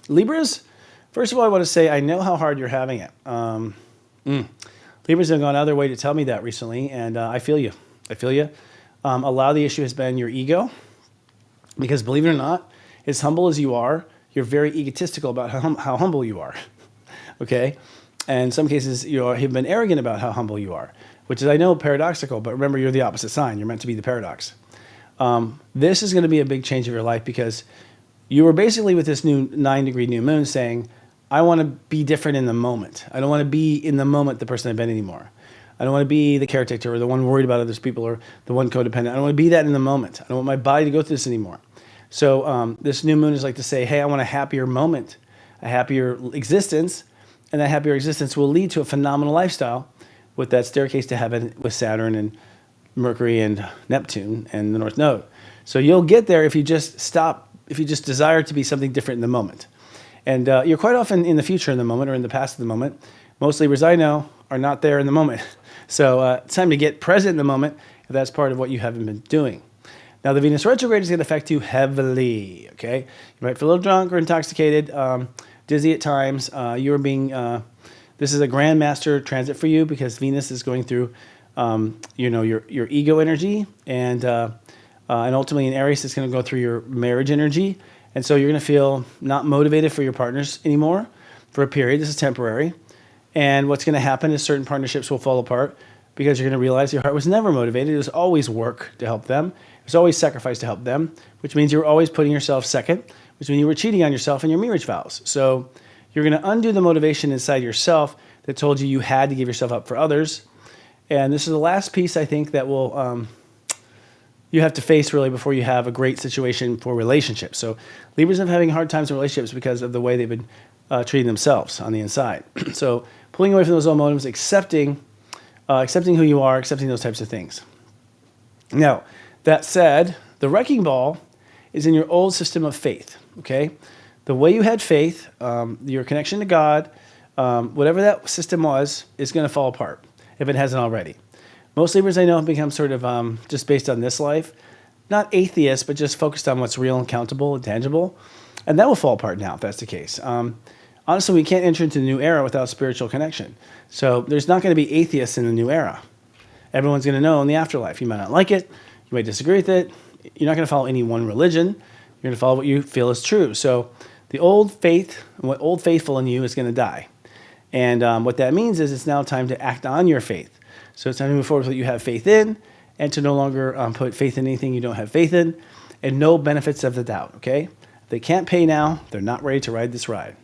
Libras, first of all, I want to say I know how hard you're having it. Libras have gone out of their way to tell me that recently, and I feel you. I feel you. A lot of the issue has been your ego, because believe it or not, as humble as you are, you're very egotistical about how humble you are. Okay? And in some cases, you've been arrogant about how humble you are, which is, I know, paradoxical, but remember, you're the opposite sign. You're meant to be the paradox. This is going to be a big change of your life because you were basically with this new 9-degree new moon saying, I want to be different in the moment. I don't want to be in the moment the person I've been anymore. I don't want to be the caretaker or the one worried about other people or the one codependent. I don't want to be that in the moment. I don't want my body to go through this anymore. So this new moon is like to say, hey, I want a happier moment, a happier existence, and that happier existence will lead to a phenomenal lifestyle with that staircase to heaven with Saturn and Mercury and Neptune and the North Node. So you'll get there if you just stop, if you just desire to be something different in the moment. And you're quite often in the future in the moment or in the past of the moment. Most Libras I know are not there in the moment. So it's time to get present in the moment if that's part of what you haven't been doing. Now, the Venus retrograde is going to affect you heavily, okay? You might feel a little drunk or intoxicated, dizzy at times. You're being, this is a grandmaster transit for you because Venus is going through, your ego energy, and ultimately in Aries, it's going to go through your marriage energy. And so you're going to feel not motivated for your partners anymore for a period. This is temporary. And what's going to happen is certain partnerships will fall apart because you're going to realize your heart was never motivated. It was always work to help them. It was always sacrifice to help them, which means you were always putting yourself second, which means you were cheating on yourself in your marriage vows. So you're going to undo the motivation inside yourself that told you had to give yourself up for others. And this is the last piece, I think, that will you have to face really before you have a great situation for relationships. So Libras are having hard times in relationships because of the way they've been treating themselves on the inside. So pulling away from those old motives, accepting who you are, accepting those types of things. Now, that said, the wrecking ball is in your old system of faith, okay? The way you had faith, your connection to God, whatever that system was, is going to fall apart if it hasn't already. Most Libras I know have become sort of just based on this life, not atheists, but just focused on what's real and countable and tangible. And that will fall apart now if that's the case. Honestly, we can't enter into the new era without spiritual connection. So there's not going to be atheists in the new era. Everyone's going to know in the afterlife. You might not like it. You might disagree with it. You're not going to follow any one religion. You're going to follow what you feel is true. So the old faith, what old faithful in you is going to die. And what that means is it's now time to act on your faith. So it's time to move forward with what you have faith in and to no longer put faith in anything you don't have faith in, and no benefits of the doubt, okay? If they can't pay now, they're not ready to ride this ride.